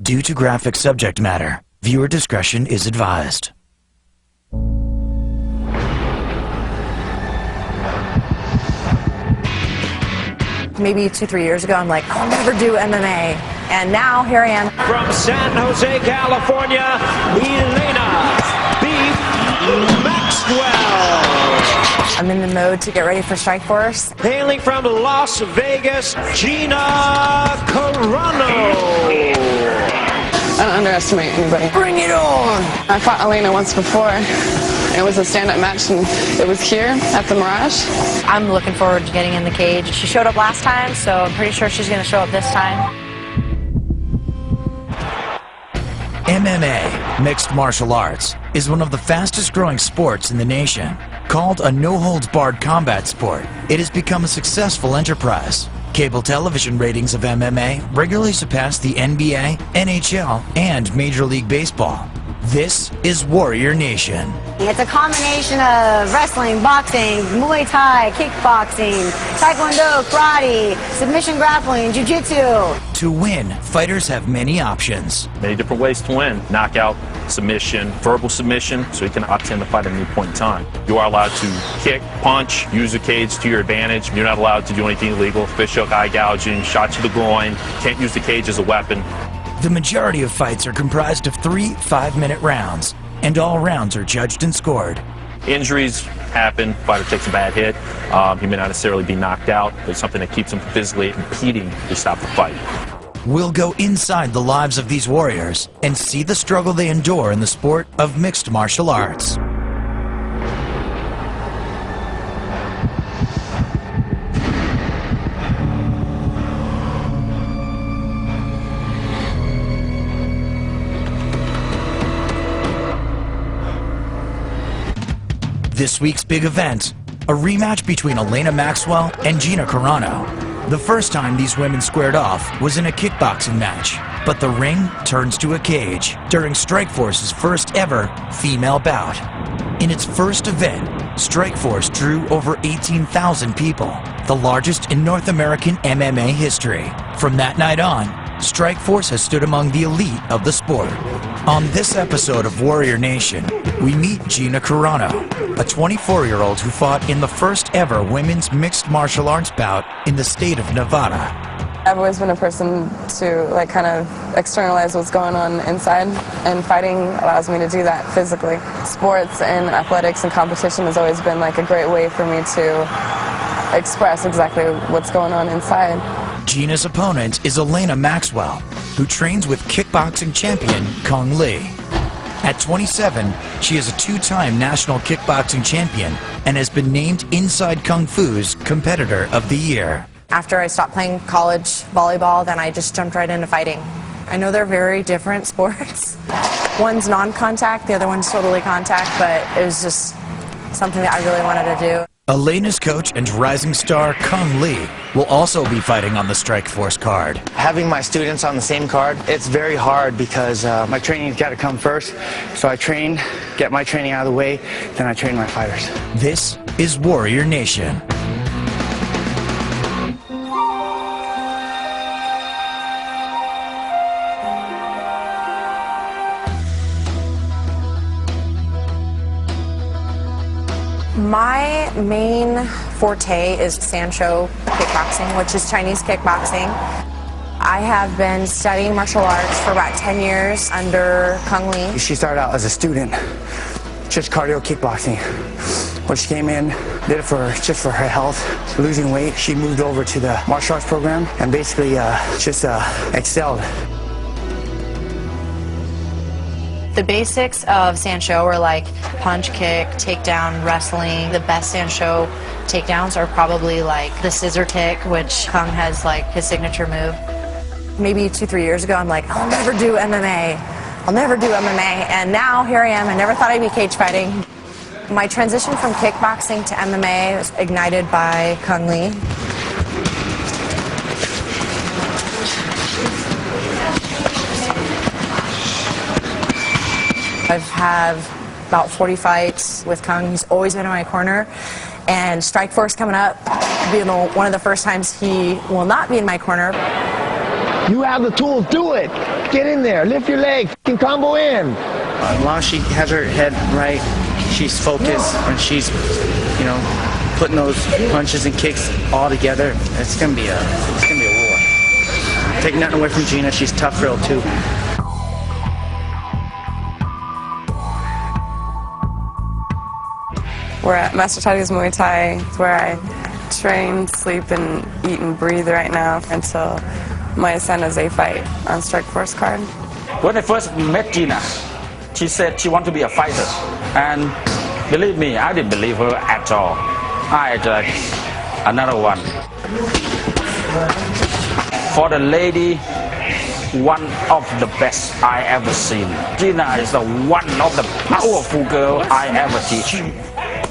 Due to graphic subject matter, viewer discretion is advised. Maybe 2-3 years ago, I'm like, I'll never do MMA. And now, here I am. From San Jose, California, Elena "Beef" Maxwell. I'm in the mode to get ready for Strikeforce. Hailing from Las Vegas, Gina Carano. I don't underestimate anybody. Bring it on! I fought Elena once before. It was a stand-up match, and it was here at the Mirage. I'm looking forward to getting in the cage. She showed up last time, so I'm pretty sure she's going to show up this time. MMA, mixed martial arts, is one of the fastest growing sports in the nation. Called a no-holds-barred combat sport, it has become a successful enterprise. Cable television ratings of MMA regularly surpass the NBA, NHL, and Major League Baseball. This is Warrior Nation. It's a combination of wrestling, boxing, Muay Thai, kickboxing, Taekwondo, karate, submission grappling, jiu-jitsu. To win, fighters have many options. Many different ways to win. Knockout, submission, verbal submission, so you can opt in to fight at any point in time. You are allowed to kick, punch, use the cage to your advantage. You're not allowed to do anything illegal. Fish hook, eye gouging, shot to the groin. Can't use the cage as a weapon. The majority of fights are comprised of 3 5-minute rounds, and all rounds are judged and scored. Injuries happen, fighter takes a bad hit. He may not necessarily be knocked out, but it's something that keeps him physically competing to stop the fight. We'll go inside the lives of these warriors and see the struggle they endure in the sport of mixed martial arts. This week's big event, a rematch between Elena Maxwell and Gina Carano. The first time these women squared off was in a kickboxing match, but the ring turns to a cage during Strikeforce's first ever female bout. In its first event, Strikeforce drew over 18,000 people, the largest in North American MMA history. From that night on, Strikeforce has stood among the elite of the sport. On this episode of Warrior Nation, we meet Gina Carano, a 24-year-old who fought in the first ever women's mixed martial arts bout in the state of Nevada. I've always been a person to kind of externalize what's going on inside, and fighting allows me to do that physically. Sports and athletics and competition has always been a great way for me to express exactly what's going on inside. Gina's opponent is Elena Maxwell, who trains with kickboxing champion Cung Le. At 27, she is a 2-time national kickboxing champion and has been named Inside Kung Fu's Competitor of the Year. After I stopped playing college volleyball, then I just jumped right into fighting. I know they're very different sports. One's non-contact, the other one's totally contact, but it was just something that I really wanted to do. Elena's coach and rising star Cung Le will also be fighting on the Strikeforce card. Having my students on the same card, it's very hard because my training's got to come first. So I train, get my training out of the way, then I train my fighters. This is Warrior Nation. My main forte is Sancho kickboxing, which is Chinese kickboxing. I have been studying martial arts for about 10 years under Cung Le. She started out as a student, just cardio kickboxing. When she came in, did it just for her health, losing weight. She moved over to the martial arts program and basically just excelled. The basics of Sancho are punch, kick, takedown, wrestling. The best Sancho takedowns are probably the scissor kick, which Cung has his signature move. Maybe 2-3 years ago, I'm like, I'll never do MMA. I'll never do MMA. And now here I am. I never thought I'd be cage fighting. My transition from kickboxing to MMA was ignited by Cung Le. I've had about 40 fights with Cung. He's always been in my corner. And Strikeforce coming up, one of the first times he will not be in my corner. You have the tools. Do it. Get in there. Lift your leg. F***ing combo in. As long as she has her head right, she's focused, and she's, you know, putting those punches and kicks all together, it's gonna be a war. Take nothing away from Gina. She's a tough girl too. We're at Master Tati's Muay Thai, where I train, sleep, and eat and breathe right now until my San Jose fight on Strike Force card. When I first met Gina, she said she wanted to be a fighter. And believe me, I didn't believe her at all. I like another one. For the lady, one of the best I ever seen. Gina is the one of the powerful girl I ever teach.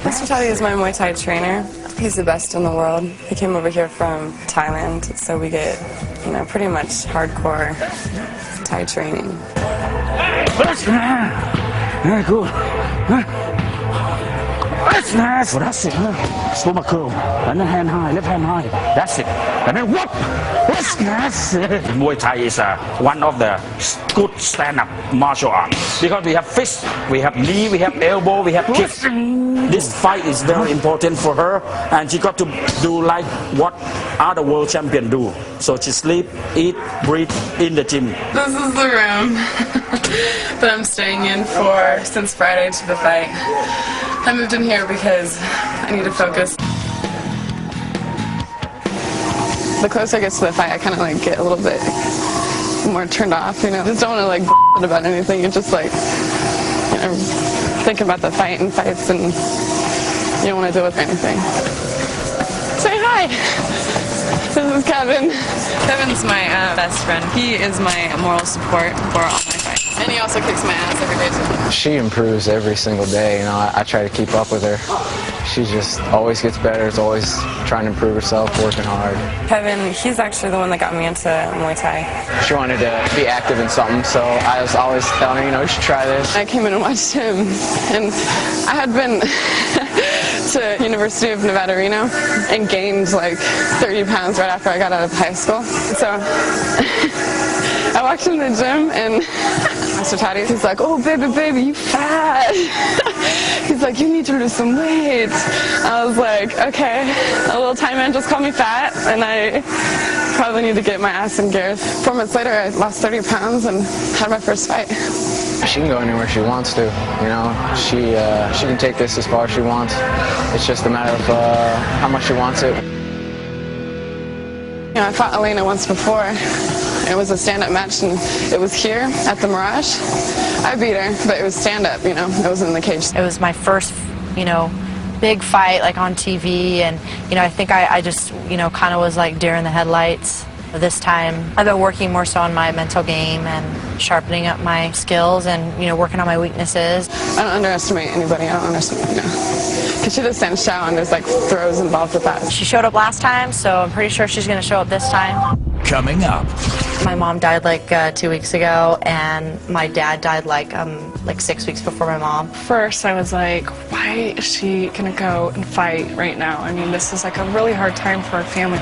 Master Tati is my Muay Thai trainer. He's the best in the world. He came over here from Thailand, so we get, you know, pretty much hardcore Thai training. Very good. That's nice. Well, that's it. Stomach curl. And then hand high, left hand high. That's it. And then whoop. That's nice. Muay Thai is one of the good stand-up martial arts. Because we have fist, we have knee, we have elbow, we have kick. This fight is very important for her, and she got to do like what other world champions do. So she sleep, eat, breathe in the gym. This is the room that I'm staying in for since Friday to the fight. I moved in here because I need to focus. The closer I get to the fight, I kind of like get a little bit more turned off, you know. Just don't want to like about anything. You just like, you know, think about the fight and fights, and you don't want to deal with anything. Say hi. This is Kevin. Kevin's my best friend. He is my moral support for all my fights. And he also kicks my ass every day too. She improves every single day. You know, I try to keep up with her. She just always gets better. Is always trying to improve herself, working hard. Kevin, he's actually the one that got me into Muay Thai. She wanted to be active in something, so I was always telling her, you know, you should try this. I came in and watched him, and I had been to University of Nevada, Reno, and gained like 30 pounds right after I got out of high school. So I walked in the gym, and Master Tati, he's like, "Oh, baby, you fat." He's like, "You need to lose some weight." I was like, okay, a little Thai man just called me fat, and I probably need to get my ass in gear. 4 months later, I lost 30 pounds and had my first fight. She can go anywhere she wants to. You know, she can take this as far as she wants. It's just a matter of how much she wants it. You know, I fought Elena once before. It was a stand-up match, and it was here at the Mirage. I beat her, but it was stand-up, you know. It wasn't in the cage. It was my first, you know, big fight like on TV, and you know, I think I just, you know, kind of was like deer in the headlights. This time I've been working more so on my mental game and sharpening up my skills and, you know, working on my weaknesses. I don't underestimate anybody. I don't underestimate, you know. Because she does stand chow, and there's like throws involved with that. She showed up last time, so I'm pretty sure she's going to show up this time. Coming up. My mom died like 2 weeks ago, and my dad died like 6 weeks before my mom. First, I was like, why is she gonna go and fight right now? I mean, this is like a really hard time for our family.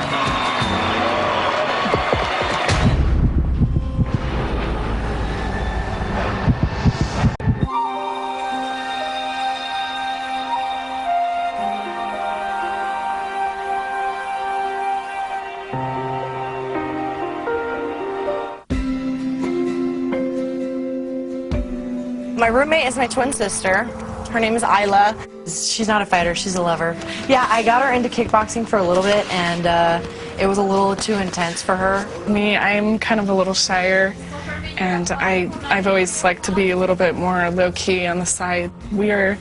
My roommate is my twin sister. Her name is Isla. She's not a fighter, she's a lover. Yeah, I got her into kickboxing for a little bit, and it was a little too intense for her. Me, I'm kind of a little shyer, and I've always liked to be a little bit more low-key on the side. We are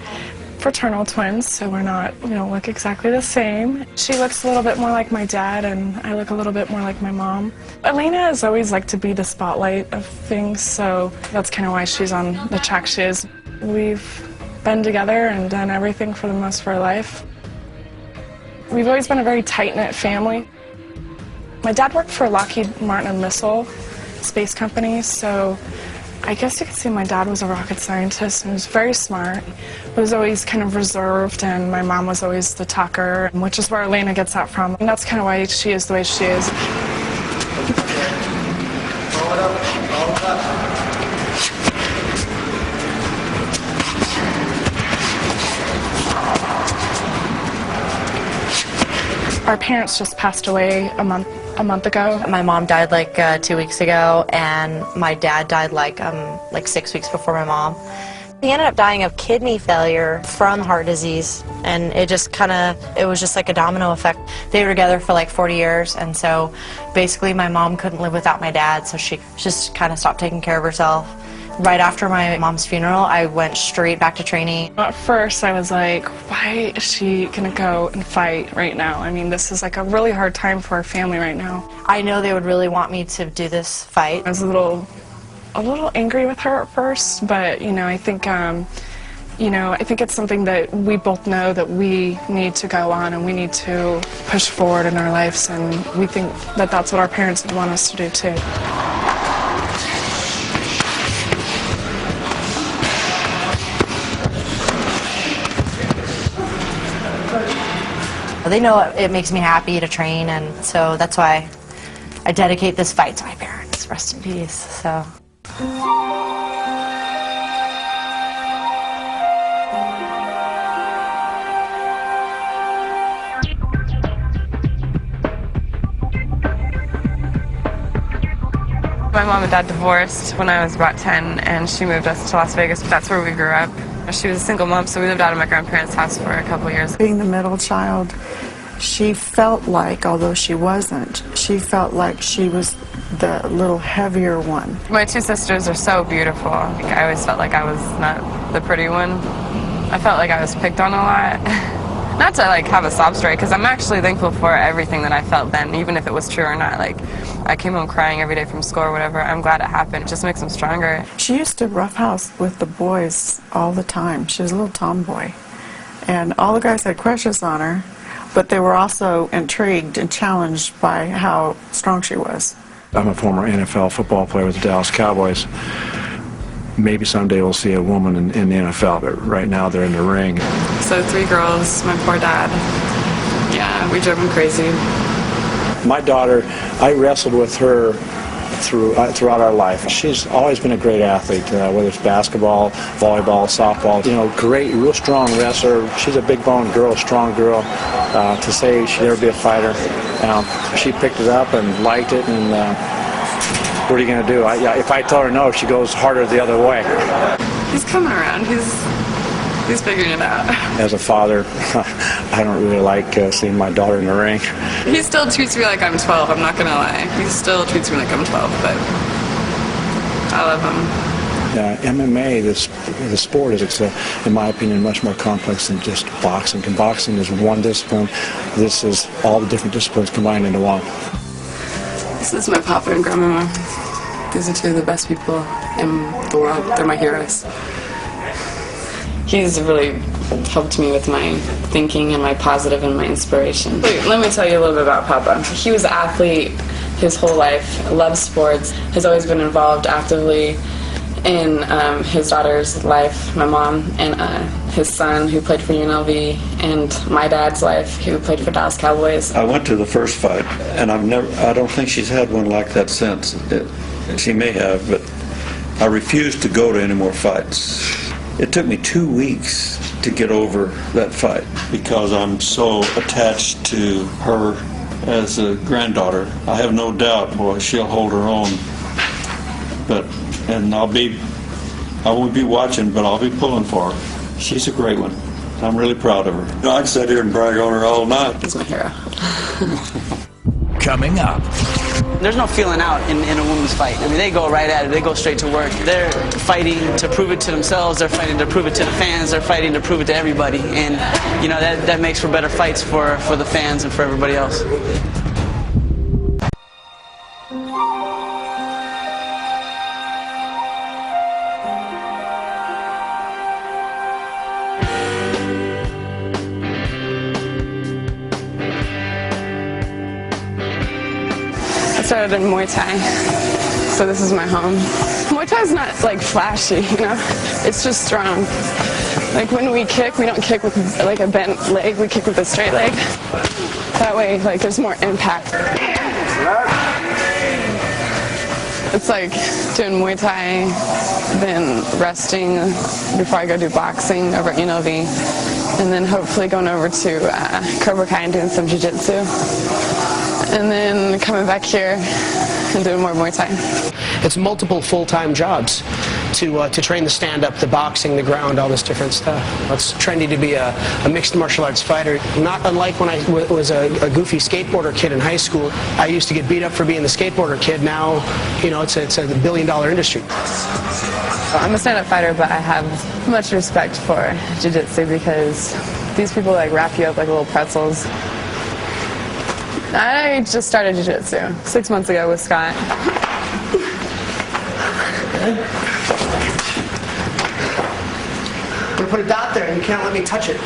fraternal twins, so we're not, you know, look exactly the same. She looks a little bit more like my dad, and I look a little bit more like my mom. Elena has always liked to be the spotlight of things, so that's kind of why she's on the track she is. We've been together and done everything for the most of our life. We've always been a very tight-knit family. My dad worked for Lockheed Martin Missile Space Company, so I guess you could say my dad was a rocket scientist and was very smart, but was always kind of reserved, and my mom was always the talker, which is where Elena gets that from. And that's kind of why she is the way she is. Our parents just passed away a month ago. My mom died like 2 weeks ago, and my dad died like 6 weeks before my mom. He ended up dying of kidney failure from heart disease, and it was just like a domino effect. They were together for like 40 years, and so basically my mom couldn't live without my dad, so she just kind of stopped taking care of herself. Right after my mom's funeral, I went straight back to training. At first, I was like, why is she gonna go and fight right now? I mean, this is like a really hard time for our family right now. I know they would really want me to do this fight. I was a little angry with her at first, but I think I think it's something that we both know that we need to go on and we need to push forward in our lives, and we think that that's what our parents want us to do too. They know it makes me happy to train, and so that's why I dedicate this fight to my parents. Rest in peace. So. My mom and dad divorced when I was about 10, and she moved us to Las Vegas. That's where we grew up. She was a single mom, so we lived out of my grandparents' house for a couple years. Being the middle child, she felt like, although she wasn't, she felt like she was the little heavier one. My two sisters are so beautiful. I always felt like I was not the pretty one. I felt like I was picked on a lot. Not to have a sob story, because I'm actually thankful for everything that I felt then, even if it was true or not. I came home crying every day from school or whatever. I'm glad it happened. It just makes them stronger. She used to roughhouse with the boys all the time. She was a little tomboy. And all the guys had crushes on her, but they were also intrigued and challenged by how strong she was. I'm a former NFL football player with the Dallas Cowboys. Maybe someday we'll see a woman in the NFL, but right now they're in the ring. So 3 girls, my poor dad. Yeah, we drove him crazy. My daughter, I wrestled with her throughout our life. She's always been a great athlete, whether it's basketball, volleyball, softball. Great, real strong wrestler. She's a big boned girl, strong girl. To say she'd never be a fighter, she picked it up and liked it, and what are you going to do? If I tell her no, she goes harder the other way. He's coming around. He's figuring it out. As a father, I don't really like seeing my daughter in the ring. He still treats me like I'm 12, I'm not going to lie. He still treats me like I'm 12, but I love him. MMA, the sport is, in my opinion, much more complex than just boxing. And boxing is one discipline. This is all the different disciplines combined into one. This is my papa and grandmama. These are 2 of the best people in the world. They're my heroes. He's really helped me with my thinking and my positive and my inspiration. Let me tell you a little bit about Papa. He was an athlete his whole life, loves sports, has always been involved actively in his daughter's life, my mom, and his son who played for UNLV, and my dad's life who played for Dallas Cowboys. I went to the first fight, and I don't think she's had one like that since. She may have, but I refused to go to any more fights. It took me 2 weeks to get over that fight because I'm so attached to her as a granddaughter. I have no doubt, boy, she'll hold her own. And I won't be watching, but I'll be pulling for her. She's a great one. I'm really proud of her. I can sit here and brag on her all night. She's my hero. Coming up. There's no feeling out in a women's fight. I mean, they go right at it. They go straight to work. They're fighting to prove it to themselves. They're fighting to prove it to the fans. They're fighting to prove it to everybody. And, that makes for better fights for the fans and for everybody else. I started in Muay Thai, so this is my home. Muay Thai is not flashy, it's just strong. When we kick, we don't kick with a bent leg, we kick with a straight leg. That way, there's more impact. It's like doing Muay Thai, then resting before I go do boxing over at UNLV, and then hopefully going over to Cobra Kai and doing some jiu-jitsu, and then coming back here and doing more Muay Thai. It's multiple full-time jobs to train the stand-up, the boxing, the ground, all this different stuff. It's trendy to be a mixed martial arts fighter. Not unlike when I was a goofy skateboarder kid in high school. I used to get beat up for being the skateboarder kid. Now, you know, it's a billion-dollar industry. I'm a stand-up fighter, but I have much respect for jiu-jitsu because these people like wrap you up like little pretzels. I just started jiu-jitsu 6 months ago with Scott. I'm going to put a dot there and you can't let me touch it.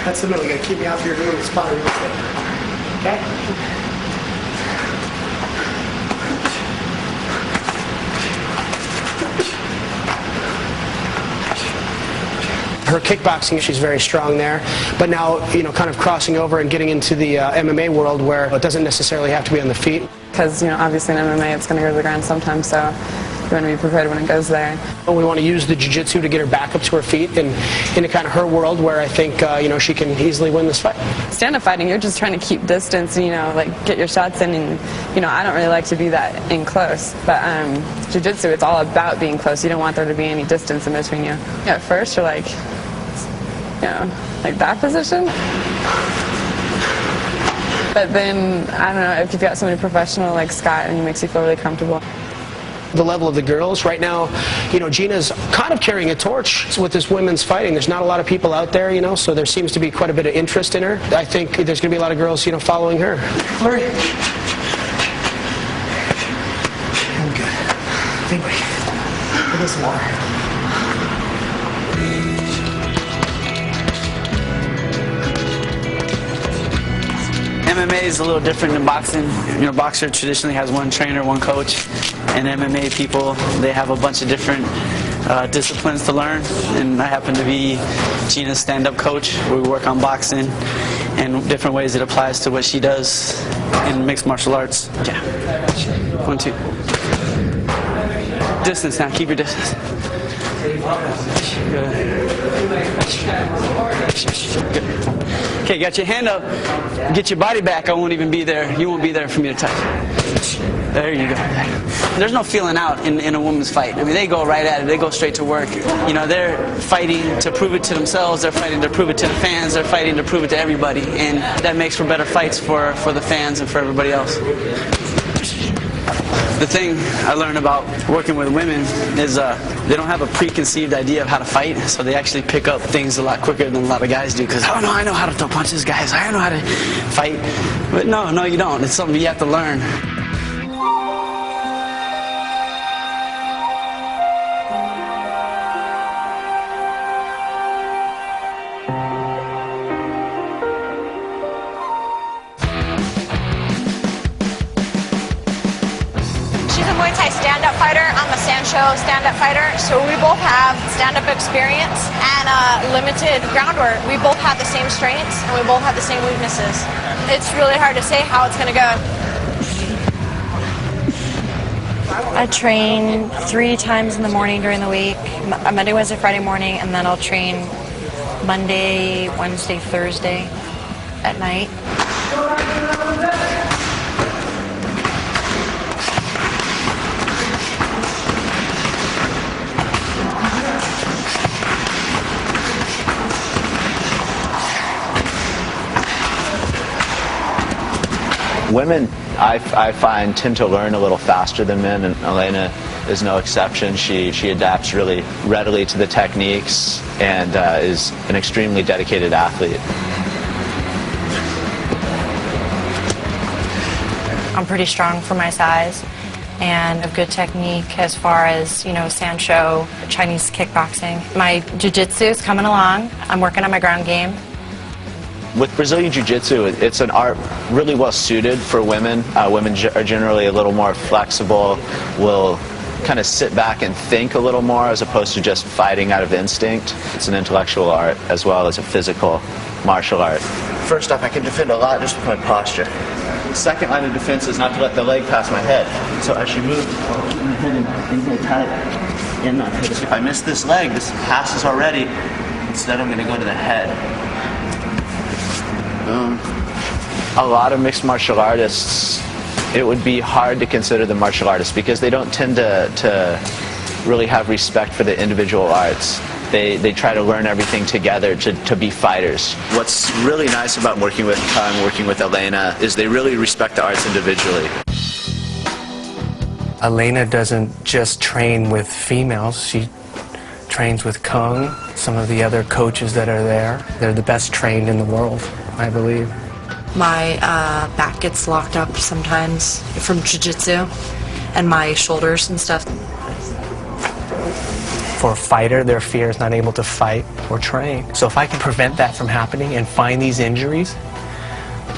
That's the middle. You're going to keep me off your little spot. Okay? Her kickboxing, she's very strong there, but now, you know, kind of crossing over and getting into the MMA world where it doesn't necessarily have to be on the feet. Because, you know, obviously in MMA it's going to go to the ground sometimes, so you want to be prepared when it goes there. We want to use the jiu-jitsu to get her back up to her feet and into kind of her world where I think, you know, she can easily win this fight. Stand-up fighting, you're just trying to keep distance, you know, like get your shots in, and, you know, I don't really like to be that in close, but jiu-jitsu, it's all about being close. You don't want there to be any distance in between you. At first you're like, you know, like that position. But then, I don't know, if you've got somebody professional like Scott, and he makes you feel really comfortable. The level of the girls right now, you know, Gina's kind of carrying a torch with this women's fighting. There's not a lot of people out there, you know, so there seems to be quite a bit of interest in her. I think there's going to be a lot of girls, you know, following her. Hurry. I'm good. Big break. Look at some water. MMA is a little different than boxing. You know, boxer traditionally has one trainer, one coach, and MMA people, they have a bunch of different disciplines to learn, and I happen to be Gina's stand-up coach. We work on boxing and different ways it applies to what she does in mixed martial arts. Yeah. 1, 2. Distance now, keep your distance. Good. Good. Okay, got your hand up. Get your body back. I won't even be there. You won't be there for me to touch. There you go. There's no feeling out in a woman's fight. I mean, they go right at it. They go straight to work. You know, they're fighting to prove it to themselves. They're fighting to prove it to the fans. They're fighting to prove it to everybody. And that makes for better fights for the fans and for everybody else. The thing I learned about working with women is they don't have a preconceived idea of how to fight, so they actually pick up things a lot quicker than a lot of guys do, because, oh no, I know how to throw punches, guys, I know how to fight. But no, you don't. It's something you have to learn. Muay Thai stand-up fighter. I'm a Sancho stand-up fighter. So we both have stand-up experience and limited groundwork. We both have the same strengths and we both have the same weaknesses. It's really hard to say how it's going to go. I train 3 times in the morning during the week. Monday, Wednesday, Friday morning, and then I'll train Monday, Wednesday, Thursday at night. Women, I find, tend to learn a little faster than men, and Elena is no exception. She adapts really readily to the techniques and is an extremely dedicated athlete. I'm pretty strong for my size and have good technique as far as, you know, Sancho, Chinese kickboxing. My jiu-jitsu is coming along. I'm working on my ground game. With Brazilian Jiu-Jitsu, it's an art really well suited for women. Women are generally a little more flexible, will kind of sit back and think a little more as opposed to just fighting out of instinct. It's an intellectual art as well as a physical martial art. First off, I can defend a lot just with my posture. second line of defense is not to let the leg pass my head. So as she moves, I'll keep my head in here tight. And not hit. If I miss this leg, this passes already. Instead, I'm going to go to the head. Boom. A lot of mixed martial artists, it would be hard to consider them martial artists because they don't tend to really have respect for the individual arts. They try to learn everything together to be fighters. What's really nice about working with Cung, working with Elena, is they really respect the arts individually. Elena doesn't just train with females, she trains with Cung, some of the other coaches that are there. They're the best trained in the world, I believe. My back gets locked up sometimes from jiu-jitsu and my shoulders and stuff. For a fighter, their fear is not able to fight or train. So if I can prevent that from happening and find these injuries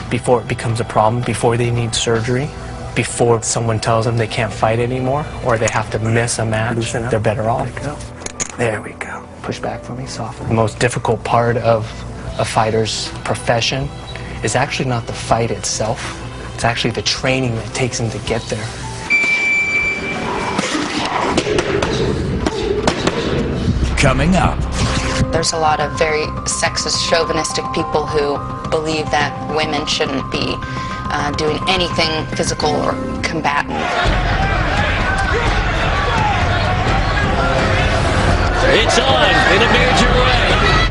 before it becomes a problem, before they need surgery, before someone tells them they can't fight anymore or they have to miss a match, they're better off. There we go. Push back for me, softly. The most difficult part of a fighter's profession is actually not the fight itself. It's actually the training that takes them to get there. Coming up. There's a lot of very sexist, chauvinistic people who believe that women shouldn't be doing anything physical or combatant. It's on in a major way.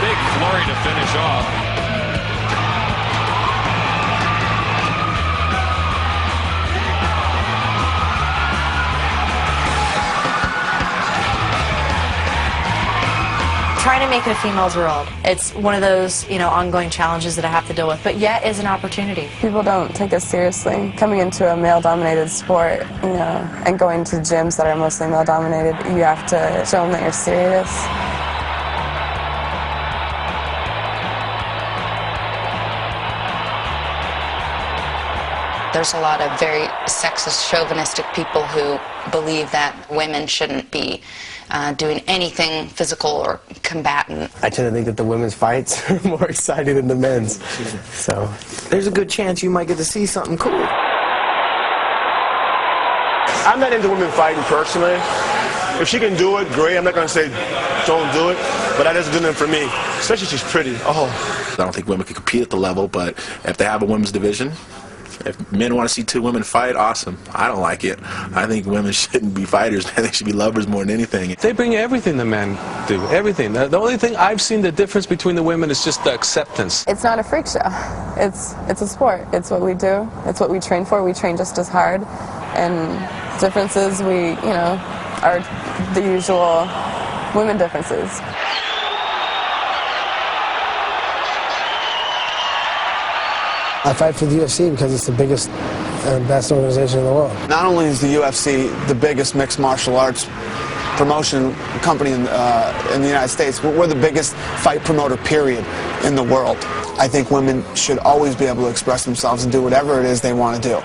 Big flurry to finish off. Trying to make it a female's world. It's one of those, ongoing challenges that I have to deal with, but yet is an opportunity. People don't take us seriously. Coming into a male-dominated sport, and going to gyms that are mostly male-dominated, you have to show them that you're serious. There's a lot of very sexist, chauvinistic people who believe that women shouldn't be doing anything physical or combatant. I tend to think that the women's fights are more exciting than the men's. So There's a good chance you might get to see something cool. I'm not into women fighting personally. If she can do it, great. I'm not going to say don't do it, but that doesn't do nothing for me, especially if she's pretty. Oh. I don't think women can compete at the level, but if they have a women's division, if men want to see two women fight, awesome. I don't like it. I think women shouldn't be fighters. I think they should be lovers more than anything. They bring everything the men do, everything. The only thing I've seen the difference between the women is just the acceptance. It's not a freak show. It's a sport. It's what we do. It's what we train for. We train just as hard. And differences, are the usual women differences. I fight for the UFC because it's the biggest and best organization in the world. Not only is the UFC the biggest mixed martial arts promotion company in the United States, we're the biggest fight promoter, period, in the world. I think women should always be able to express themselves and do whatever it is they want to do.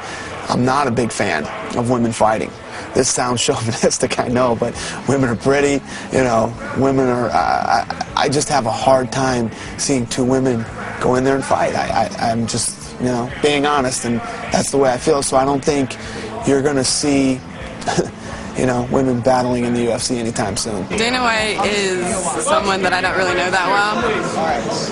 I'm not a big fan of women fighting. This sounds chauvinistic, I know, but women are pretty, women are, I just have a hard time seeing two women go in there and fight. I'm just, being honest, and that's the way I feel, so I don't think you're going to see, women battling in the UFC anytime soon. Dana White is someone that I don't really know that well,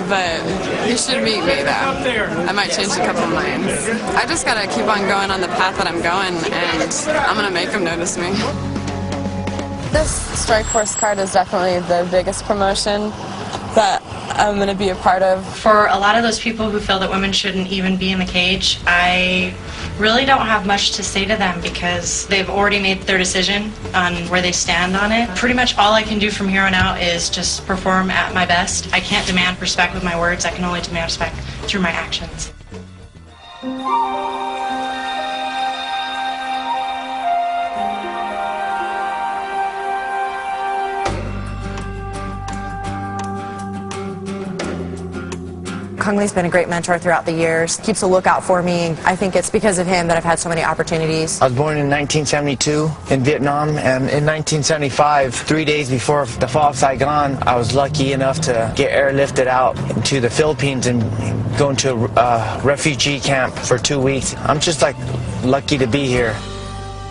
but you should meet me, though. I might change a couple of minds. I just got to keep on going on the path that I'm going, and I'm going to make them notice me. This Strikeforce card is definitely the biggest promotion that I'm going to be a part of. For a lot of those people who feel that women shouldn't even be in the cage, I really don't have much to say to them because they've already made their decision on where they stand on it. Pretty much all I can do from here on out is just perform at my best. I can't demand respect with my words, I can only demand respect through my actions. Cung Le's been a great mentor throughout the years. Keeps a lookout for me. I think it's because of him that I've had so many opportunities. I was born in 1972 in Vietnam, and in 1975, 3 days before the fall of Saigon, I was lucky enough to get airlifted out to the Philippines and go into a refugee camp for 2 weeks. I'm just like lucky to be here.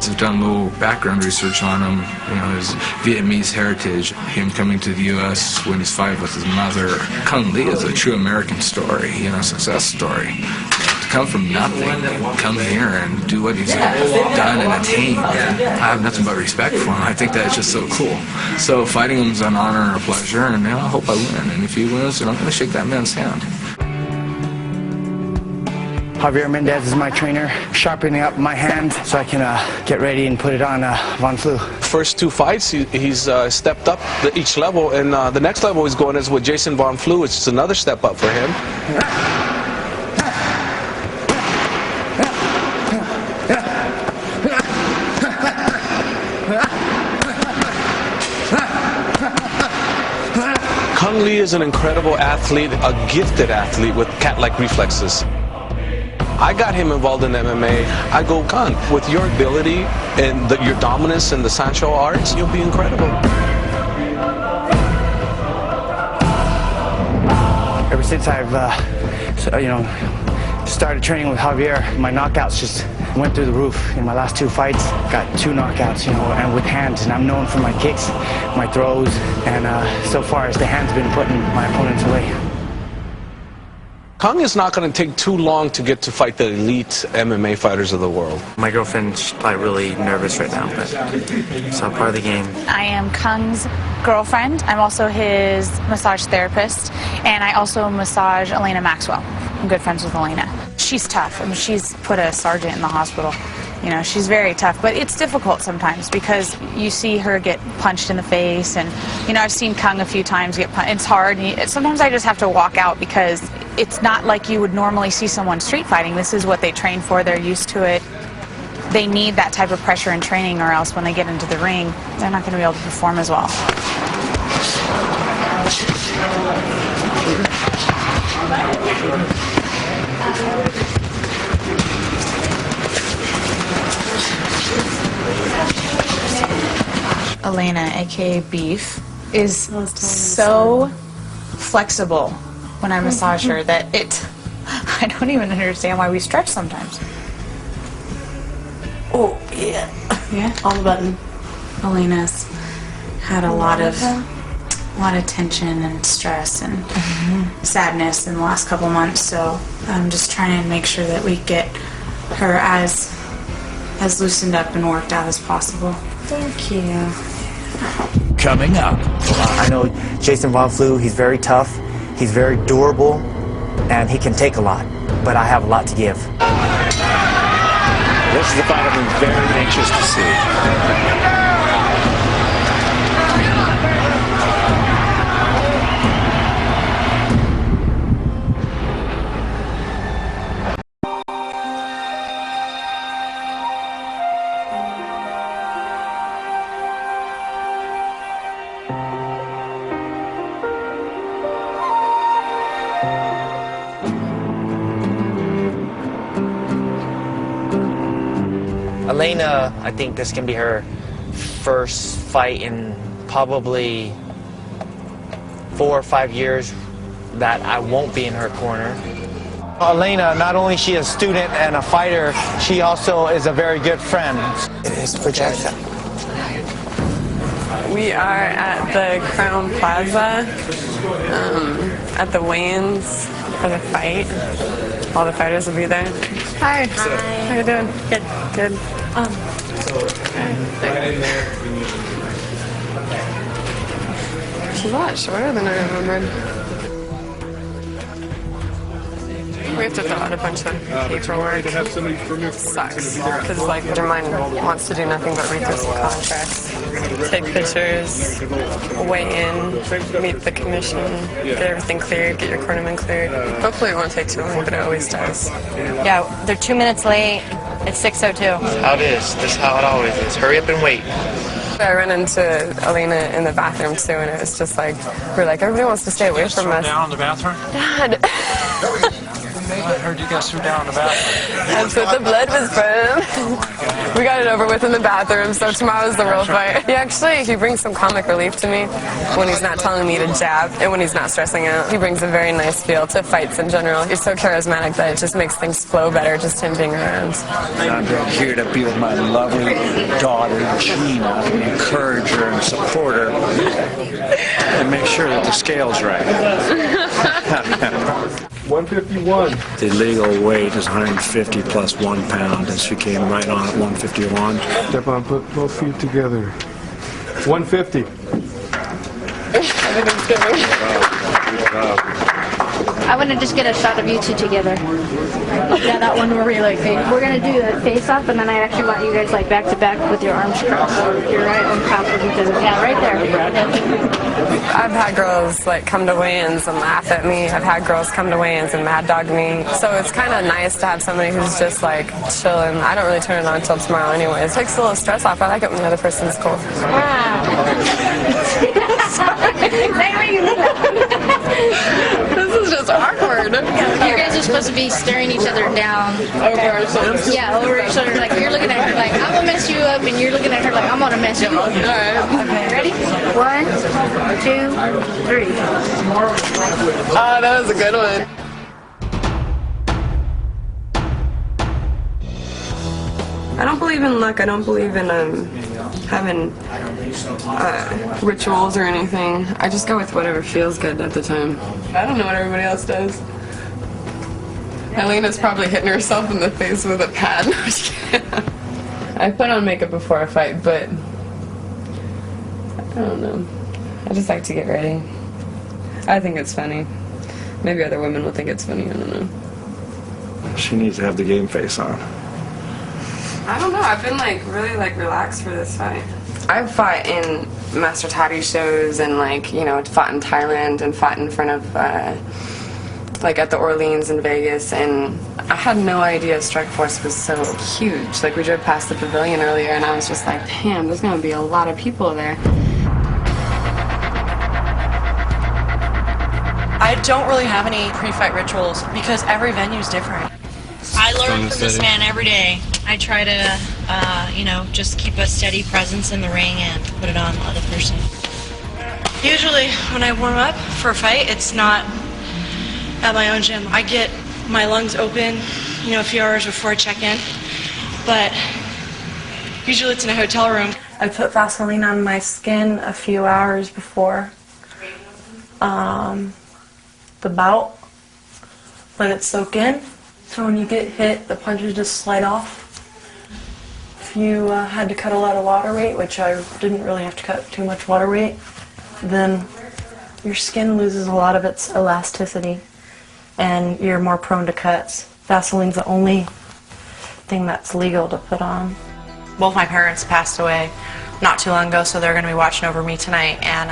I've done a little background research on him, his Vietnamese heritage, him coming to the U.S. when he's 5 with his mother. Cung Le is a true American story, success story. To come from nothing, come here and do what he's done and attained, I have nothing but respect for him. I think that's just so cool. So fighting him is an honor and a pleasure, and I hope I win. And if he wins, then I'm going to shake that man's hand. Javier Mendez is my trainer, sharpening up my hand so I can get ready and put it on Von Flue. First 2 fights, he's stepped up each level, and the next level he's going is with Jason Von Flue, which is another step up for him. Cung Le is an incredible athlete, a gifted athlete with cat-like reflexes. I got him involved in MMA. I go, Cung, with your ability and your dominance in the Sancho arts, you'll be incredible. Ever since I've, started training with Javier, my knockouts just went through the roof. In my last 2 fights, got 2 knockouts, and with hands. And I'm known for my kicks, my throws, and so far as the hands been putting my opponents away. Cung is not going to take too long to get to fight the elite MMA fighters of the world. My girlfriend's probably really nervous right now, but it's all part of the game. I am Kung's girlfriend. I'm also his massage therapist, and I also massage Elena Maxwell. I'm good friends with Elena. She's tough. I mean, she's put a sergeant in the hospital. She's very tough, but it's difficult sometimes because you see her get punched in the face, and I've seen Cung a few times get punched. It's hard. Sometimes I just have to walk out because it's not like you would normally see someone street fighting. This is what they train for. They're used to it. They need that type of pressure and training, or else when they get into the ring, they're not going to be able to perform as well. Elena, aka Beef, is so flexible when I massage her that I don't even understand why we stretch sometimes. Oh, yeah. Yeah? On the button. Elena's had a lot of tension and stress and sadness in the last couple months, so I'm just trying to make sure that we get her as loosened up and worked out as possible. Thank you. Coming up. I know Jason Von Flue, he's very tough, he's very durable, and he can take a lot, but I have a lot to give. This is the fight I've been very anxious to see. Elena, I think this can be her first fight in probably 4 or 5 years that I won't be in her corner. Elena, not only is she a student and a fighter, she also is a very good friend. It is projection. We are at the Crown Plaza at the weigh-ins for the fight. All the fighters will be there. Hi. Hi. How you doing? Good. Good. She's a lot shorter than I remembered. We have to fill out a bunch of paperwork. Sucks. Because, like, Jermaine wants to do nothing but read through some contracts, take pictures, weigh in, meet the commission, get everything cleared, get your cornerman cleared. Hopefully it won't take too long, but it always does. Yeah, they're 2 minutes late. It's 6:02. How it is. This is how it always is. Hurry up and wait. I ran into Elena in the bathroom too, and it was just like, we're like, everybody wants to stay away from us. Down in the bathroom? Dad. I heard you guys threw down in the bathroom. That's what the blood was from. We got it over with in the bathroom, so tomorrow's the real fight. He brings some comic relief to me when he's not telling me to jab and when he's not stressing out. He brings a very nice feel to fights in general. He's so charismatic that it just makes things flow better, just him being around. I'm here to be with my lovely daughter, Gina, encourage her and support her, and make sure that the scale's right. 151. The legal weight is 150 plus 1 pound, and she came right on at 151. Step on, put both feet together. 150. Everything's giving. I want to just get a shot of you two together. Yeah, that one where we like, we're going to do a face-off, and then I actually want you guys like back-to-back with your arms crossed. You're right on top of each other. Yeah, right there. I've had girls like come to weigh-ins and laugh at me. I've had girls come to weigh-ins and mad dog me. So it's kind of nice to have somebody who's just like chilling. I don't really turn it on until tomorrow anyway. It takes a little stress off. I like it when the other person's cool. This is just awkward. You guys are supposed to be staring each other down. Over our shoulders? Yeah, over each other. Like you're looking at her like, I'm going to mess you up, and you're looking at her like, I'm going to mess you up. All right. Okay, ready? 1, 2, 3. That was a good one. I don't believe in luck. I don't believe in having rituals or anything. I just go with whatever feels good at the time. I don't know what everybody else does. Elena's probably hitting herself in the face with a pad. I put on makeup before a fight, but I don't know. I just like to get ready. I think it's funny. Maybe other women will think it's funny. I don't know. She needs to have the game face on. I don't know. I've been really relaxed for this fight. I've fought in Master Toddy shows and fought in Thailand and fought in front of at the Orleans in Vegas, and I had no idea Strikeforce was so huge. We drove past the pavilion earlier and I was just like, damn, there's gonna be a lot of people there. I don't really have any pre-fight rituals because every venue is different. I learn from this man every day. I try to, just keep a steady presence in the ring and put it on the other person. Usually when I warm up for a fight, it's not at my own gym. I get my lungs open, a few hours before I check in, but usually it's in a hotel room. I put Vaseline on my skin a few hours before the bout, let it soak in. So when you get hit, the punches just slide off. If you had to cut a lot of water weight, which I didn't really have to cut too much water weight, then your skin loses a lot of its elasticity and you're more prone to cuts. Vaseline's the only thing that's legal to put on. Both my parents passed away not too long ago, so they're going to be watching over me tonight. And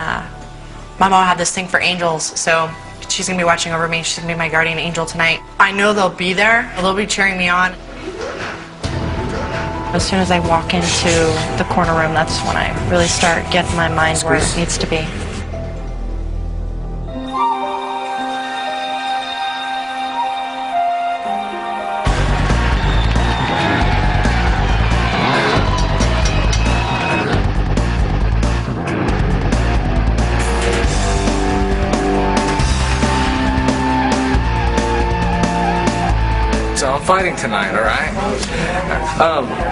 my mom had this thing for angels, so she's going to be watching over me. She's going to be my guardian angel tonight. I know they'll be there. They'll be cheering me on. As soon as I walk into the corner room, that's when I really start getting my mind where it needs to be. So I'm fighting tonight, all right?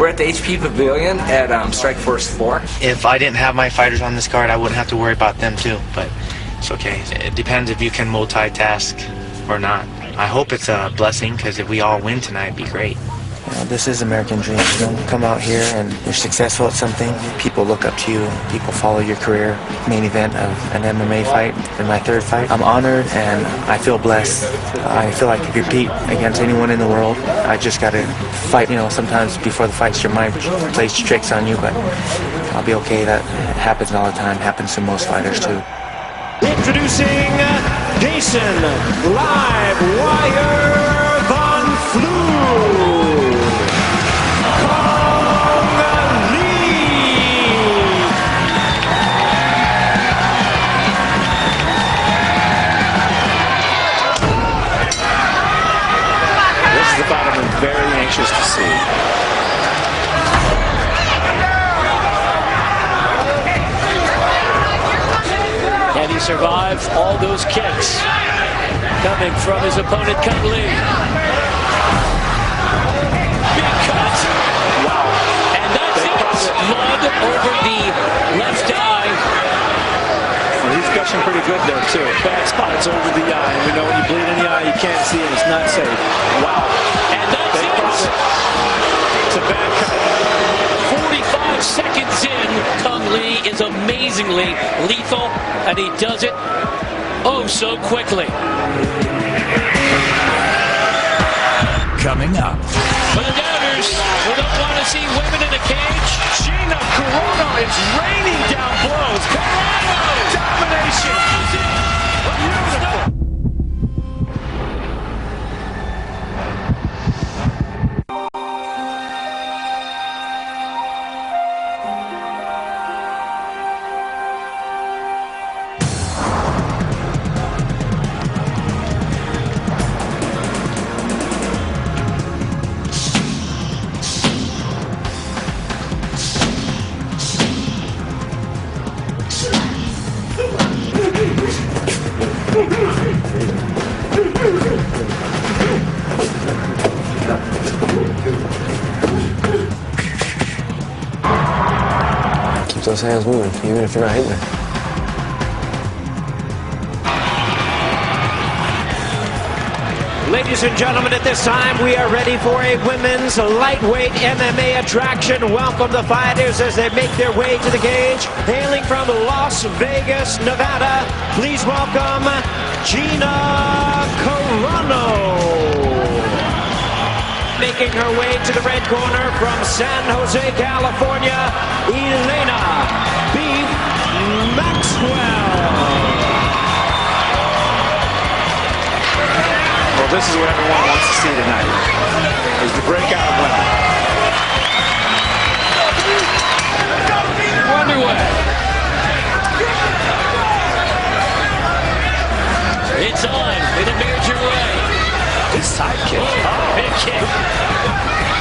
We're at the HP Pavilion at Strikeforce 4. If I didn't have my fighters on this card, I wouldn't have to worry about them too, but it's okay. It depends if you can multitask or not. I hope it's a blessing, because if we all win tonight, it'd be great. This is American dream. Come out here and you're successful at something. People look up to you. People follow your career. Main event of an MMA fight in my third fight. I'm honored and I feel blessed. I feel like I could compete against anyone in the world. I just got to fight. Sometimes before the fights your mind plays tricks on you, but I'll be okay. That happens all the time. Happens to most fighters too. Introducing Jason Live Wire Von Flue. anxious to see. Can he survive all those kicks coming from his opponent, Cung Le? Big cut. Wow. And that's it. Mud over the left eye. Well, he's gushing pretty good there, too. Bad spots over the eye. And we know when you bleed in the eye, you can't see it. It's not safe. Wow. And that's it. It's a bad cut. 45 seconds in, Cung Le is amazingly lethal, and he does it oh so quickly. Coming up. For the doubters who don't want to see women in a cage, Gina Carano is raining down blows. Carano! Domination! Beautiful! Keep those hands moving, even if you're not hitting her. Ladies and gentlemen, at this time, we are ready for a women's lightweight MMA attraction. Welcome the fighters as they make their way to the cage. Hailing from Las Vegas, Nevada, please welcome Gina Carano. Making her way to the red corner from San Jose, California, Elena Beef Maxwell. Well, this is what everyone wants to see tonight, is the breakout of women. Underway. It's on in a major way. His side kick. Oh, big kick.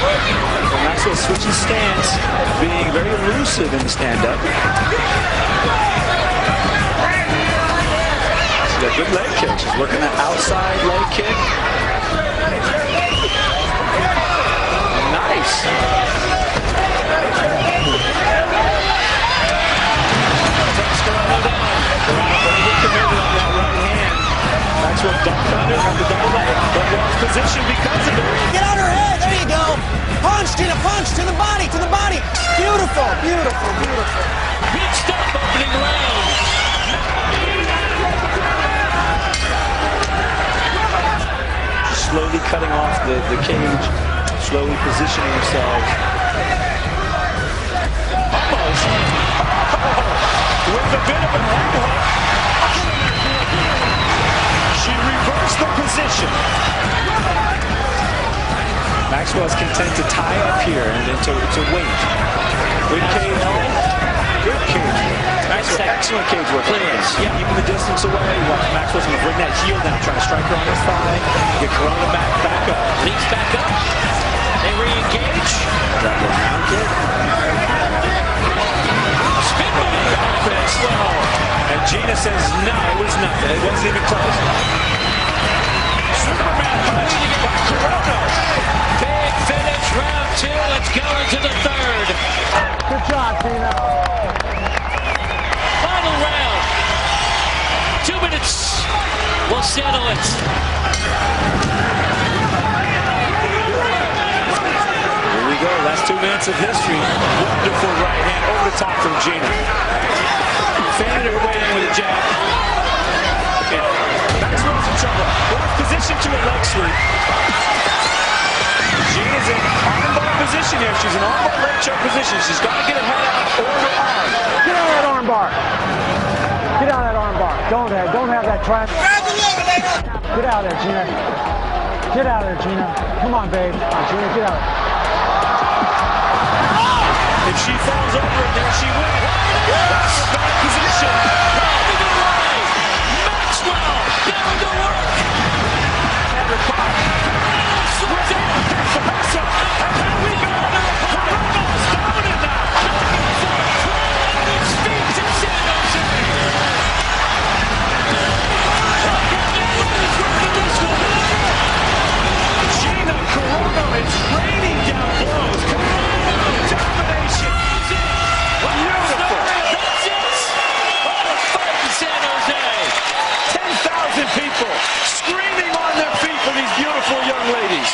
Well, Maxwell switching stance, being very elusive in the stand-up. She's got good leg kick. She's working that outside leg kick. Nice. Overcommitted on that right hand. Maxwell ducked under, got the double leg, but lost position because of it. Get on her head. There you go. Punch, Gina, punch to the body, to the body. Beautiful, beautiful, beautiful. Big stuff opening round. Slowly cutting off the cage, slowly positioning himself. Almost. With a bit of a leg hook. She reversed the position. Maxwell's content to tie up here and then to wait. Good cage work. Good cage work. Maxwell, excellent cage work. Please. Yeah, even the distance away. Maxwell's going to bring that heel down, trying to strike her on his thigh. Get Carano back up. Leaps back up. They re-engage. That will mount it. Spin move. Maxwell. And Gina says, no, it was nothing. It wasn't even close. Superman punch by Carano. Big finish, round two. Let's go into the third. Good job, Gina. Final round. 2 minutes. We'll settle it. Here we go. Last 2 minutes of history. Wonderful right hand over the top from Gina. Fanned her way in with a jab. Maxwell's in trouble. Off position to a leg sweep. Gina's in armbar position here. She's in armbar leg choke position. She's got to get her head out or her arm. Get out of that arm bar. Get out of that arm bar. Don't have that trap. Get out of there, Gina. Get out of there, Gina. Come on, babe. Gina, get out. If she falls over it, there she wins. That's a bad position. Maxwell down to work. Switch out. these beautiful young ladies.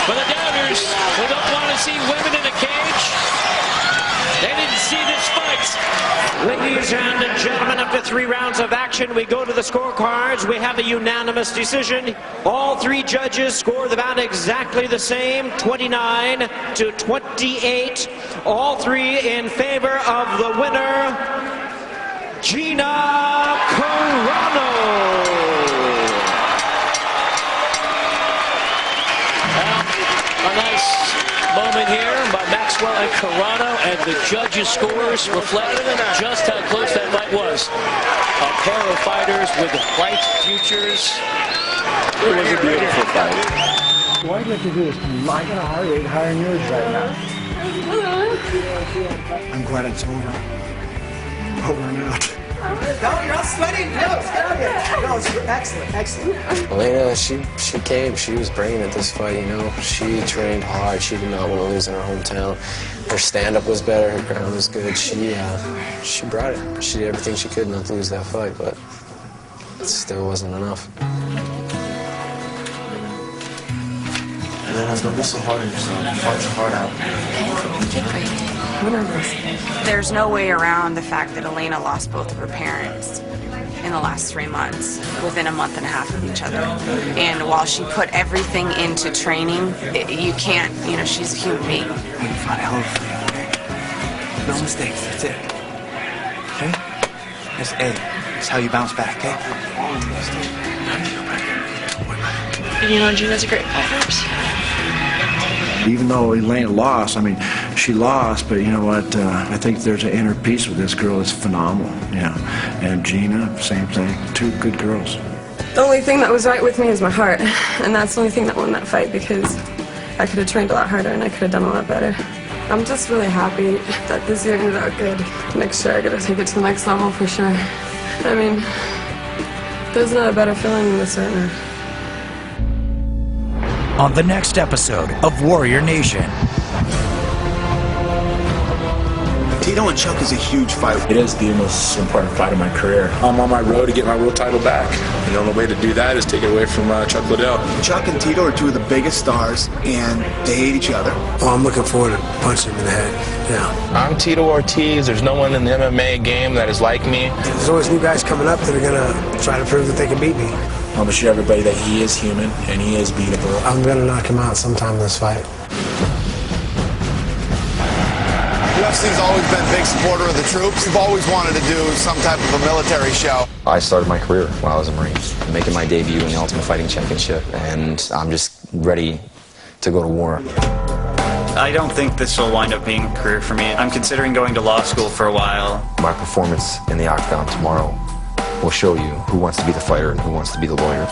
For the doubters who don't want to see women in a cage, they didn't see this fight. Ladies and gentlemen, after 3 rounds of action, we go to the scorecards. We have a unanimous decision. All 3 judges score the bout exactly the same, 29 to 28. All 3 in favor of the winner, Gina Carano. A nice moment here by Maxwell and Carano, and the judges' scores reflect just how close that fight was. A pair of fighters with bright futures. It was a beautiful fight. What I'd like to do is I got a heart rate higher than yours right now. I'm glad it's over. Over and out. No, you're not sweating. No, stop it. No, it's excellent, excellent. Elena, she came. She was bringing it this fight, you know. She trained hard. She did not want to lose in her hometown. Her stand-up was better. Her ground was good. She brought it. She did everything she could not to lose that fight, but it still wasn't enough. Don't be so hard on yourself. Fight your heart out. There's no way around the fact that Elena lost both of her parents in the last 3 months, within a month and a half of each other. And while she put everything into training, you can't, you know, she's a human being. You fought a hell of a fight, okay? No mistakes, that's it. Okay? That's A. That's how you bounce back, okay? You know, Gina's a great fighter. Even though Elena lost, I mean, she lost, but you know what? I think there's an inner peace with this girl that's phenomenal. Yeah, and Gina, same thing. 2 good girls. The only thing that was right with me is my heart, and that's the only thing that won that fight because I could have trained a lot harder and I could have done a lot better. I'm just really happy that this year ended out good. Next year I gotta take it to the next level for sure. I mean, there's not a better feeling than this right now. On the next episode of Warrior Nation. Tito and Chuck is a huge fight. It is the most important fight of my career. I'm on my road to get my world title back. And the only way to do that is take it away from Chuck Liddell. Chuck and Tito are 2 of the biggest stars, and they hate each other. Well, I'm looking forward to punching him in the head, yeah. I'm Tito Ortiz. There's no one in the MMA game that is like me. There's always new guys coming up that are gonna try to prove that they can beat me. I'm gonna show everybody that he is human and he is beatable. I'm gonna knock him out sometime in this fight. UFC's always been a big supporter of the troops. We've always wanted to do some type of a military show. I started my career when I was a Marine, making my debut in the Ultimate Fighting Championship, and I'm just ready to go to war. I don't think this will wind up being a career for me. I'm considering going to law school for a while. My performance in the octagon tomorrow will show you who wants to be the fighter and who wants to be the lawyer.